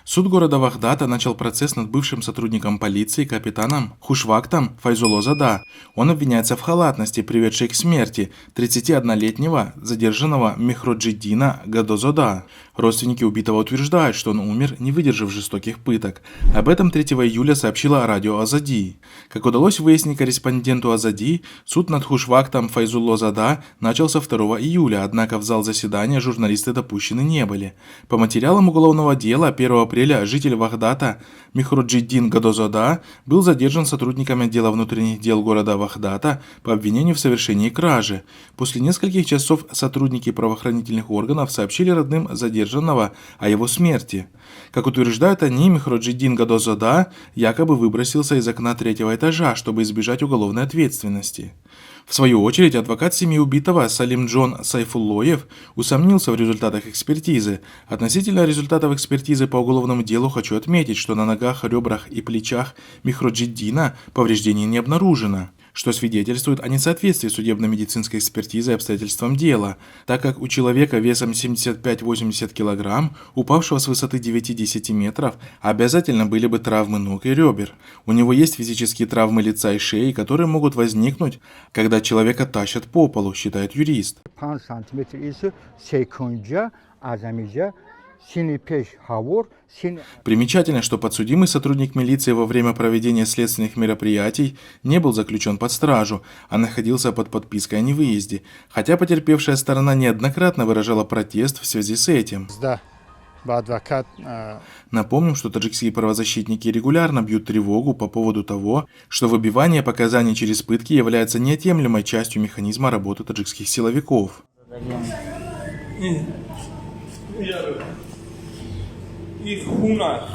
Суд города Вахдата начал процесс над бывшим сотрудником полиции капитаном Хушвактом Файзулло-Зада. Он обвиняется в халатности, приведшей к смерти 31-летнего задержанного Мехроджиддина Гадозода. Родственники убитого утверждают, что он умер, не выдержав жестоких пыток. Об этом 3 июля сообщила радио Азади. Как удалось выяснить корреспонденту Азади, суд над Хушвактом Файзулло-Зада начался 2 июля, однако в зал заседания журналисты допущены не были. По материалам уголовного дела 1 апреля житель Вахдата Мехроджиддин Гадозода был задержан сотрудниками отдела внутренних дел города Вахдата по обвинению в совершении кражи. После нескольких часов сотрудники правоохранительных органов сообщили родным задержанного о его смерти. Как утверждают они, Мехроджиддин Гадозода якобы выбросился из окна 3-го этажа, чтобы избежать уголовной ответственности. В свою очередь, адвокат семьи убитого Салимджон Сайфуллоев усомнился в результатах экспертизы. Относительно результатов экспертизы по уголовному делу хочу отметить, что на ногах, ребрах и плечах Мехроджиддина повреждений не обнаружено, что свидетельствует о несоответствии судебно-медицинской экспертизы обстоятельствам дела, так как у человека весом 75-80 кг, упавшего с высоты 9-10 метров, обязательно были бы травмы ног и ребер. У него есть физические травмы лица и шеи, которые могут возникнуть, когда человека тащат по полу, считает юрист. Примечательно, что подсудимый сотрудник милиции во время проведения следственных мероприятий не был заключен под стражу, а находился под подпиской о невыезде, хотя потерпевшая сторона неоднократно выражала протест в связи с этим. Напомним, что таджикские правозащитники регулярно бьют тревогу по поводу того, что выбивание показаний через пытки является неотъемлемой частью механизма работы таджикских силовиков. Их хуна.